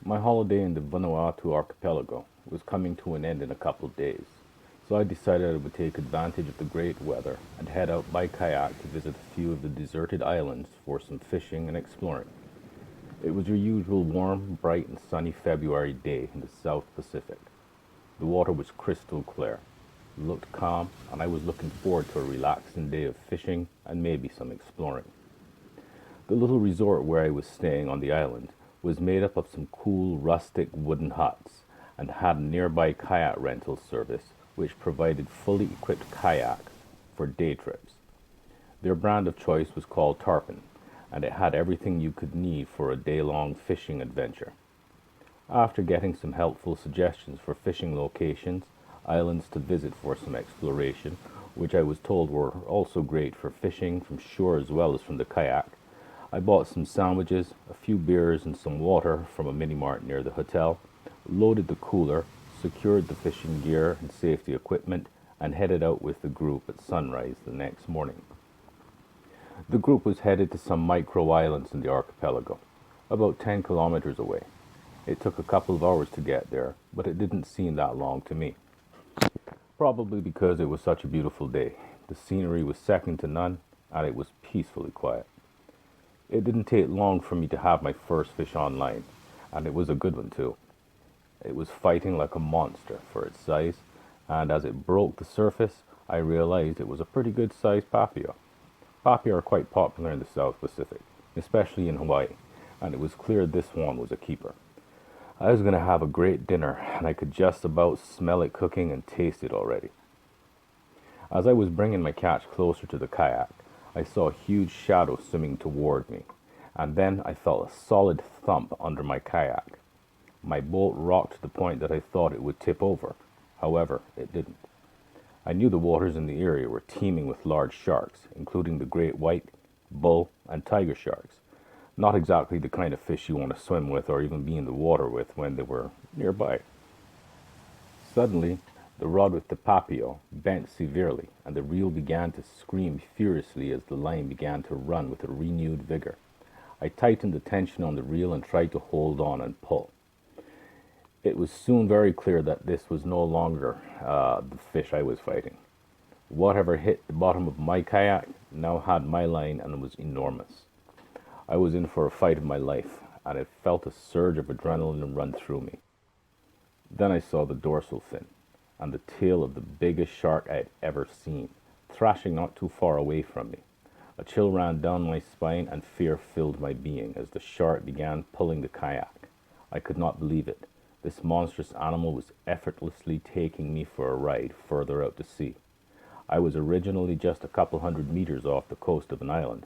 My holiday in the Vanuatu archipelago was coming to an end in a couple of days, so I decided I would take advantage of the great weather and head out by kayak to visit a few of the deserted islands for some fishing and exploring. It was your usual warm, bright, and sunny February day in the South Pacific. The water was crystal clear, looked calm, and I was looking forward to a relaxing day of fishing and maybe some exploring. The little resort where I was staying on the island was made up of some cool, rustic wooden huts and had a nearby kayak rental service which provided fully equipped kayaks for day trips. Their brand of choice was called Tarpon, and it had everything you could need for a day long fishing adventure. After getting some helpful suggestions for fishing locations, islands to visit for some exploration, which I was told were also great for fishing from shore as well as from the kayak, I bought some sandwiches, a few beers, and some water from a mini mart near the hotel, loaded the cooler, secured the fishing gear and safety equipment, and headed out with the group at sunrise the next morning. The group was headed to some micro islands in the archipelago, about 10 kilometers away. It took a couple of hours to get there, but it didn't seem that long to me. Probably because it was such a beautiful day. The scenery was second to none, and it was peacefully quiet. It didn't take long for me to have my first fish on line, and it was a good one too. It was fighting like a monster for its size, and as it broke the surface, I realized it was a pretty good sized papio. Papio are quite popular in the South Pacific, especially in Hawaii, and it was clear this one was a keeper. I was going to have a great dinner, and I could just about smell it cooking and taste it already. As I was bringing my catch closer to the kayak, I saw a huge shadow swimming toward me, and then I felt a solid thump under my kayak. My boat rocked to the point that I thought it would tip over. However, it didn't. I knew the waters in the area were teeming with large sharks, including the great white, bull, and tiger sharks. Not exactly the kind of fish you want to swim with or even be in the water with when they were nearby. Suddenly, the rod with the papio bent severely, and the reel began to scream furiously as the line began to run with a renewed vigor. I tightened the tension on the reel and tried to hold on and pull. It was soon very clear that this was no longer the fish I was fighting. Whatever hit the bottom of my kayak now had my line and was enormous. I was in for a fight of my life, and it felt a surge of adrenaline run through me. Then I saw the dorsal fin and the tail of the biggest shark I had ever seen, thrashing not too far away from me. A chill ran down my spine and fear filled my being as the shark began pulling the kayak. I could not believe it. This monstrous animal was effortlessly taking me for a ride further out to sea. I was originally just a couple hundred meters off the coast of an island,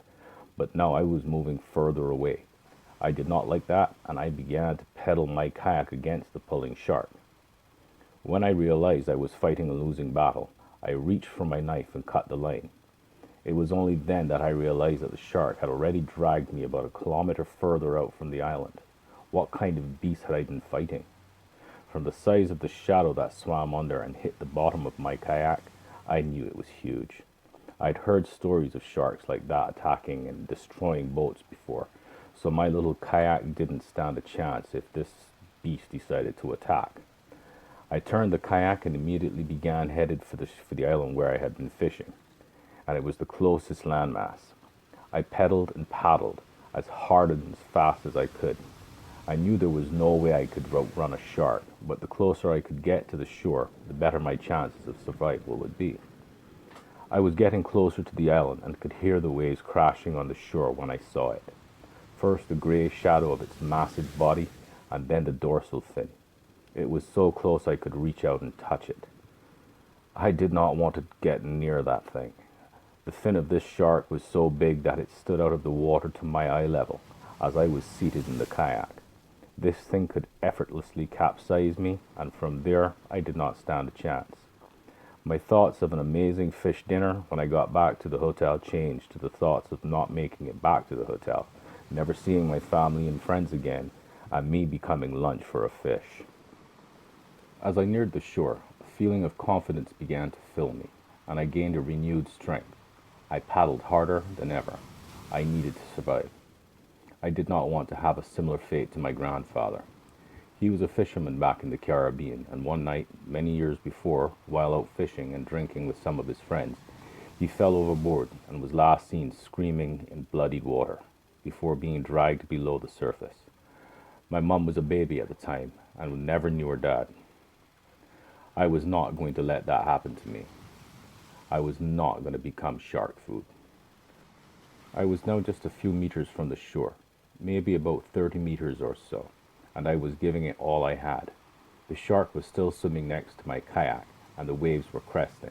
but now I was moving further away. I did not like that, and I began to pedal my kayak against the pulling shark. When I realized I was fighting a losing battle, I reached for my knife and cut the line. It was only then that I realized that the shark had already dragged me about a kilometer further out from the island. What kind of beast had I been fighting? From the size of the shadow that swam under and hit the bottom of my kayak, I knew it was huge. I'd heard stories of sharks like that attacking and destroying boats before, so my little kayak didn't stand a chance if this beast decided to attack. I turned the kayak and immediately began headed for the island where I had been fishing, and it was the closest landmass. I pedaled and paddled as hard and as fast as I could. I knew there was no way I could outrun a shark, but the closer I could get to the shore, the better my chances of survival would be. I was getting closer to the island and could hear the waves crashing on the shore when I saw it. First the grey shadow of its massive body, and then the dorsal fin. It was so close I could reach out and touch it. I did not want to get near that thing. The fin of this shark was so big that it stood out of the water to my eye level as I was seated in the kayak. This thing could effortlessly capsize me, and from there I did not stand a chance. My thoughts of an amazing fish dinner when I got back to the hotel changed to the thoughts of not making it back to the hotel, never seeing my family and friends again, and me becoming lunch for a fish. As I neared the shore, a feeling of confidence began to fill me, and I gained a renewed strength. I paddled harder than ever. I needed to survive. I did not want to have a similar fate to my grandfather. He was a fisherman back in the Caribbean, and one night, many years before, while out fishing and drinking with some of his friends, he fell overboard and was last seen screaming in bloodied water before being dragged below the surface. My mum was a baby at the time and never knew her dad. I was not going to let that happen to me. I was not going to become shark food. I was now just a few meters from the shore, maybe about 30 meters or so, and I was giving it all I had. The shark was still swimming next to my kayak, and the waves were cresting.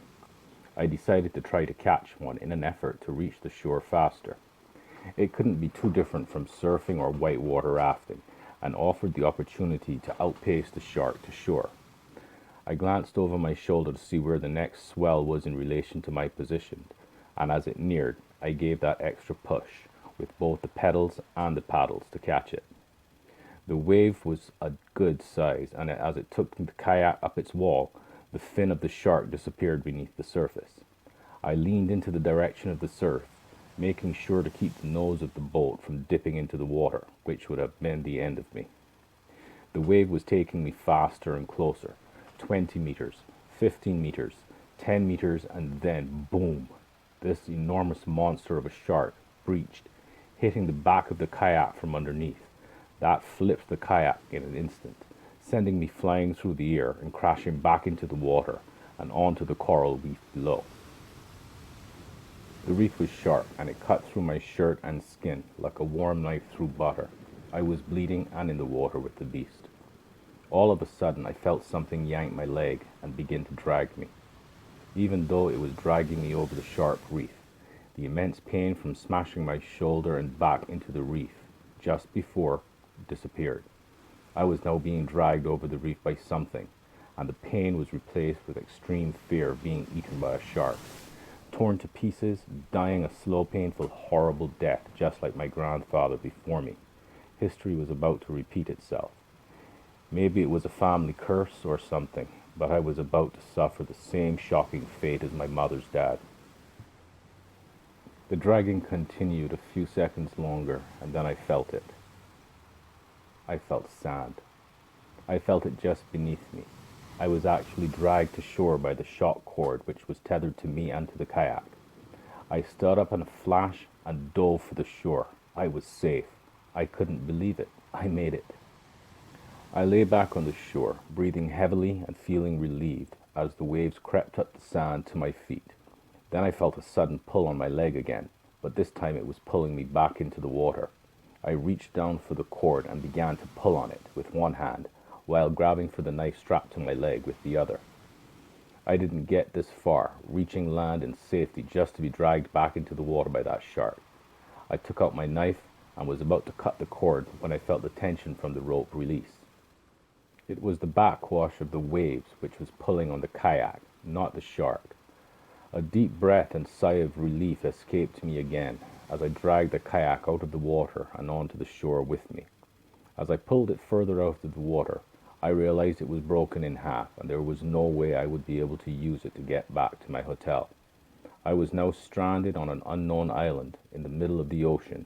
I decided to try to catch one in an effort to reach the shore faster. It couldn't be too different from surfing or whitewater rafting, and offered the opportunity to outpace the shark to shore. I glanced over my shoulder to see where the next swell was in relation to my position, and as it neared, I gave that extra push with both the pedals and the paddles to catch it. The wave was a good size, and as it took the kayak up its wall, the fin of the shark disappeared beneath the surface. I leaned into the direction of the surf, making sure to keep the nose of the boat from dipping into the water, which would have been the end of me. The wave was taking me faster and closer, 20 meters, 15 meters, 10 meters, and then boom! This enormous monster of a shark breached, hitting the back of the kayak from underneath. That flipped the kayak in an instant, sending me flying through the air and crashing back into the water and onto the coral reef below. The reef was sharp, and it cut through my shirt and skin like a warm knife through butter. I was bleeding and in the water with the beast. All of a sudden, I felt something yank my leg and begin to drag me. Even though it was dragging me over the sharp reef, the immense pain from smashing my shoulder and back into the reef just before disappeared. I was now being dragged over the reef by something, and the pain was replaced with extreme fear of being eaten by a shark, torn to pieces, dying a slow, painful, horrible death, just like my grandfather before me. History was about to repeat itself. Maybe it was a family curse or something, but I was about to suffer the same shocking fate as my mother's dad. The dragging continued a few seconds longer, and then I felt it. I felt sand. I felt it just beneath me. I was actually dragged to shore by the shock cord which was tethered to me and to the kayak. I stood up in a flash and dove for the shore. I was safe. I couldn't believe it. I made it. I lay back on the shore, breathing heavily and feeling relieved as the waves crept up the sand to my feet. Then I felt a sudden pull on my leg again, but this time it was pulling me back into the water. I reached down for the cord and began to pull on it with one hand, while grabbing for the knife strapped to my leg with the other. I didn't get this far, reaching land in safety just to be dragged back into the water by that shark. I took out my knife and was about to cut the cord when I felt the tension from the rope release. It was the backwash of the waves which was pulling on the kayak, not the shark. A deep breath and sigh of relief escaped me again as I dragged the kayak out of the water and onto the shore with me. As I pulled it further out of the water, I realized it was broken in half and there was no way I would be able to use it to get back to my hotel. I was now stranded on an unknown island in the middle of the ocean,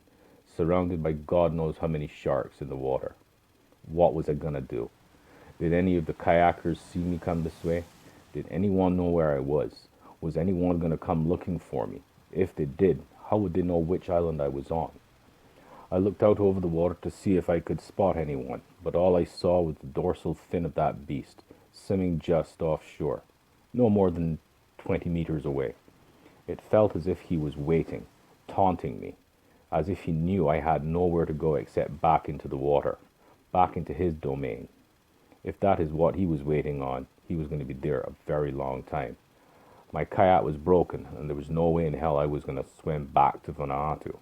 surrounded by God knows how many sharks in the water. What was I gonna do? Did any of the kayakers see me come this way? Did anyone know where I was? Was anyone gonna come looking for me? If they did, how would they know which island I was on? I looked out over the water to see if I could spot anyone, but all I saw was the dorsal fin of that beast, swimming just offshore, no more than 20 meters away. It felt as if he was waiting, taunting me, as if he knew I had nowhere to go except back into the water, back into his domain. If that is what he was waiting on, he was going to be there a very long time. My kayak was broken, and there was no way in hell I was going to swim back to Vanuatu.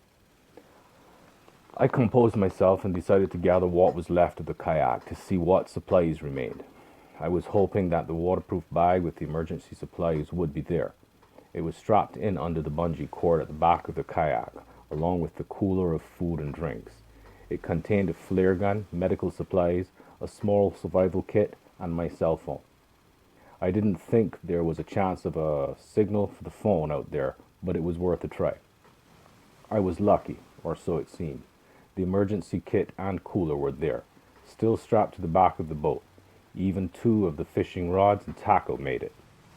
I composed myself and decided to gather what was left of the kayak to see what supplies remained. I was hoping that the waterproof bag with the emergency supplies would be there. It was strapped in under the bungee cord at the back of the kayak, along with the cooler of food and drinks. It contained a flare gun, medical supplies, a small survival kit, and my cell phone. I didn't think there was a chance of a signal for the phone out there, but it was worth a try. I was lucky, or so it seemed. The emergency kit and cooler were there. still strapped to the back of the boat. Even two of the fishing rods and tackle made it.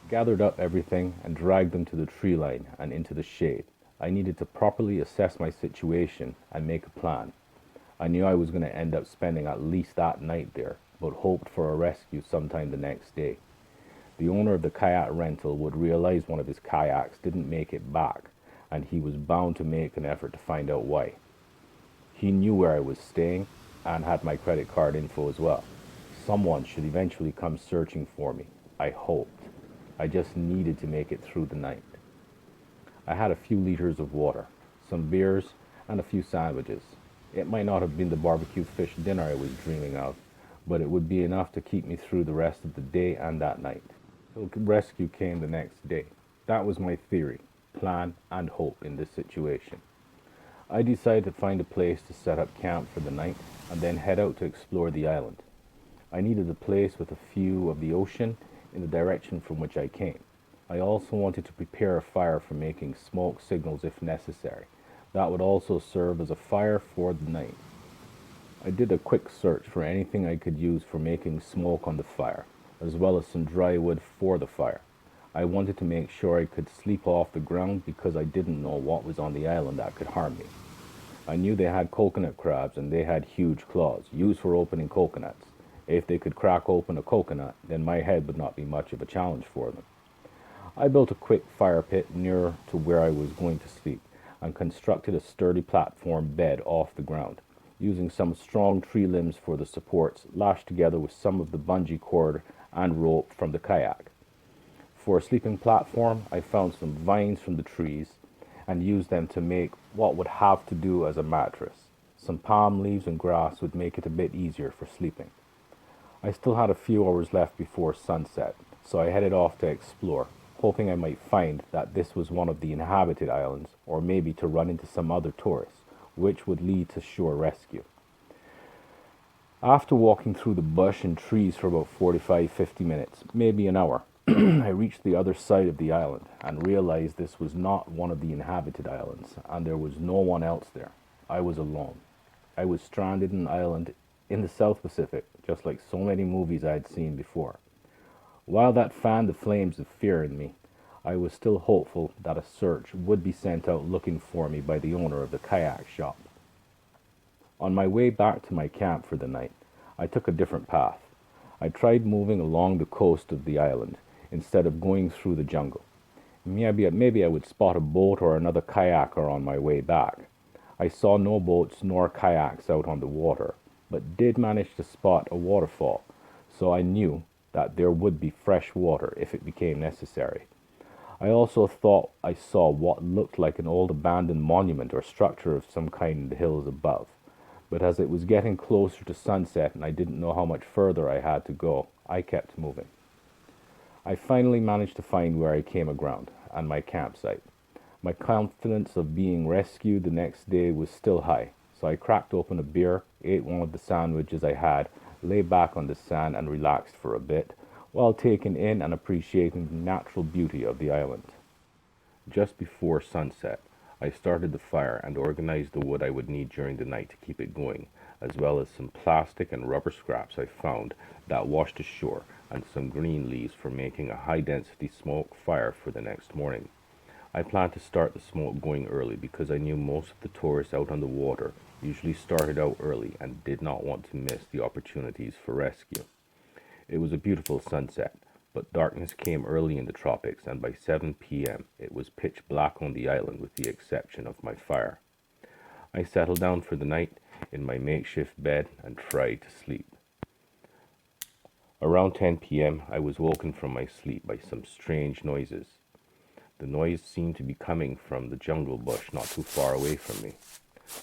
Gathered up everything and dragged them to the tree line and into the shade. I needed to properly assess my situation and make a plan. I knew I was going to end up spending at least that night there, but hoped for a rescue sometime the next day. The owner of the kayak rental would realize one of his kayaks didn't make it back, and he was bound to make an effort to find out why. He knew where I was staying and had my credit card info as well. Someone should eventually come searching for me, I hoped. I just needed to make it through the night. I had a few liters of water, some beers, and a few sandwiches. It might not have been the barbecue fish dinner I was dreaming of, but it would be enough to keep me through the rest of the day and that night. The rescue came the next day. That was my theory, plan, and hope in this situation. I decided to find a place to set up camp for the night and then head out to explore the island. I needed a place with a view of the ocean in the direction from which I came. I also wanted to prepare a fire for making smoke signals if necessary. That would also serve as a fire for the night. I did a quick search for anything I could use for making smoke on the fire, as well as some dry wood for the fire. I wanted to make sure I could sleep off the ground because I didn't know what was on the island that could harm me. I knew they had coconut crabs and they had huge claws, used for opening coconuts. If they could crack open a coconut, then my head would not be much of a challenge for them. I built a quick fire pit near to where I was going to sleep and constructed a sturdy platform bed off the ground, using some strong tree limbs for the supports, lashed together with some of the bungee cord and rope from the kayak. For a sleeping platform, I found some vines from the trees and used them to make what would have to do as a mattress. Some palm leaves and grass would make it a bit easier for sleeping. I still had a few hours left before sunset, so I headed off to explore, hoping I might find that this was one of the inhabited islands, or maybe to run into some other tourists, which would lead to shore rescue. After walking through the bush and trees for about 45-50 minutes, maybe an hour, I reached the other side of the island and realized this was not one of the inhabited islands, and there was no one else there. I was alone. I was stranded in an island in the South Pacific, just like so many movies I had seen before. While that fanned the flames of fear in me, I was still hopeful that a search would be sent out looking for me by the owner of the kayak shop. On my way back to my camp for the night, I took a different path. I tried moving along the coast of the island instead of going through the jungle. Maybe I would spot a boat or another kayaker on my way back. I saw no boats nor kayaks out on the water, but did manage to spot a waterfall, so I knew that there would be fresh water if it became necessary. I also thought I saw what looked like an old abandoned monument or structure of some kind in the hills above, but as it was getting closer to sunset and I didn't know how much further I had to go, I kept moving. I finally managed to find where I came aground and my campsite. My confidence of being rescued the next day was still high, so I cracked open a beer, ate one of the sandwiches I had, lay back on the sand and relaxed for a bit, while taking in and appreciating the natural beauty of the island. Just before sunset, I started the fire and organized the wood I would need during the night to keep it going, as well as some plastic and rubber scraps I found that washed ashore, and some green leaves for making a high-density smoke fire for the next morning. I planned to start the smoke going early because I knew most of the tourists out on the water usually started out early and did not want to miss the opportunities for rescue. It was a beautiful sunset, but darkness came early in the tropics, and by 7 p.m. it was pitch black on the island with the exception of my fire. I settled down for the night in my makeshift bed and tried to sleep. Around 10 p.m. I was woken from my sleep by some strange noises. The noise seemed to be coming from the jungle bush not too far away from me.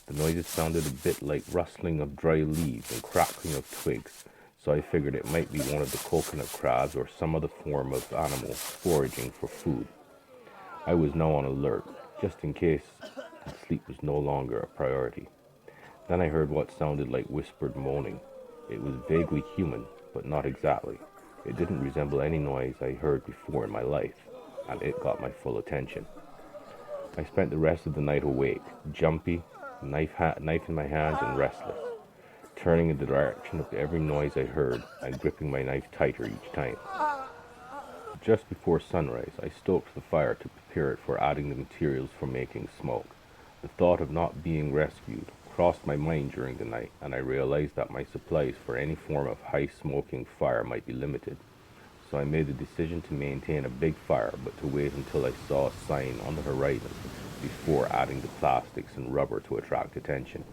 The noises sounded a bit like rustling of dry leaves and crackling of twigs, so I figured it might be one of the coconut crabs or some other form of animal foraging for food. I was now on alert, just in case, and sleep was no longer a priority. Then I heard what sounded like whispered moaning. It was vaguely human, but not exactly. It didn't resemble any noise I heard before in my life, and it got my full attention. I spent the rest of the night awake, jumpy, knife in my hands, and restless. turning in the direction of every noise I heard and gripping my knife tighter each time. Just before sunrise, I stoked the fire to prepare it for adding the materials for making smoke. The thought of not being rescued crossed my mind during the night, and I realized that my supplies for any form of high-smoking fire might be limited. So I made the decision to maintain a big fire, but to wait until I saw a sign on the horizon before adding the plastics and rubber to attract attention.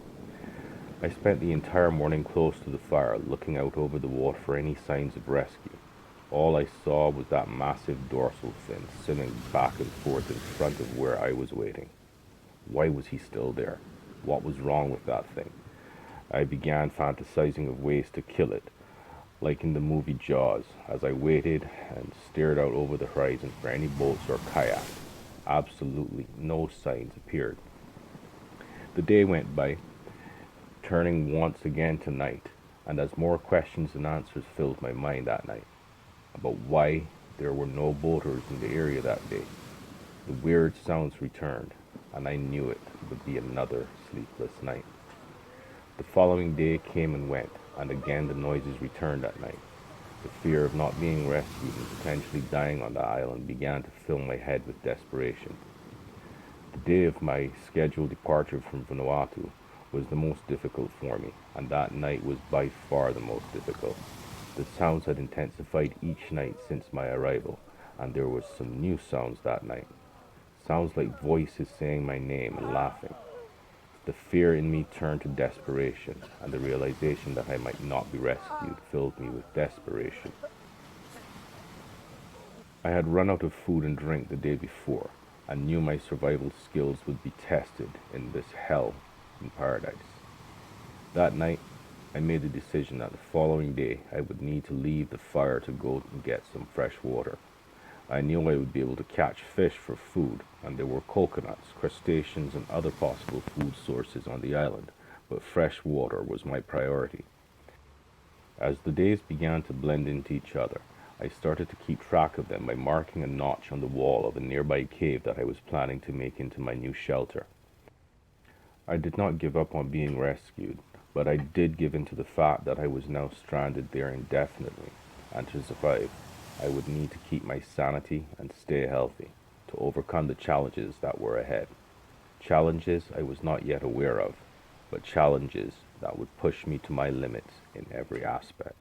I spent the entire morning close to the fire, looking out over the water for any signs of rescue. All I saw was that massive dorsal fin swimming back and forth in front of where I was waiting. Why was he still there? What was wrong with that thing? I began fantasizing of ways to kill it, like in the movie Jaws, as I waited and stared out over the horizon for any boats or kayaks. Absolutely no signs appeared. The day went by, turning once again to night, and as more questions and answers filled my mind that night about why there were no boaters in the area that day, the weird sounds returned, and I knew it would be another sleepless night. The following day came and went, and again the noises returned at night. The fear of not being rescued and potentially dying on the island began to fill my head with desperation. The day of my scheduled departure from Vanuatu was the most difficult for me, and that night was by far the most difficult. The sounds had intensified each night since my arrival, and there were some new sounds that night. Sounds like voices saying my name and laughing. The fear in me turned to desperation, and the realization that I might not be rescued filled me with desperation. I had run out of food and drink the day before, and knew my survival skills would be tested in this hell in paradise. That night, I made the decision that the following day I would need to leave the fire to go and get some fresh water. I knew I would be able to catch fish for food, and there were coconuts, crustaceans, and other possible food sources on the island, but fresh water was my priority. As the days began to blend into each other, I started to keep track of them by marking a notch on the wall of a nearby cave that I was planning to make into my new shelter. I did not give up on being rescued, but I did give in to the fact that I was now stranded there indefinitely, and to survive, I would need to keep my sanity and stay healthy to overcome the challenges that were ahead. Challenges I was not yet aware of, but challenges that would push me to my limits in every aspect.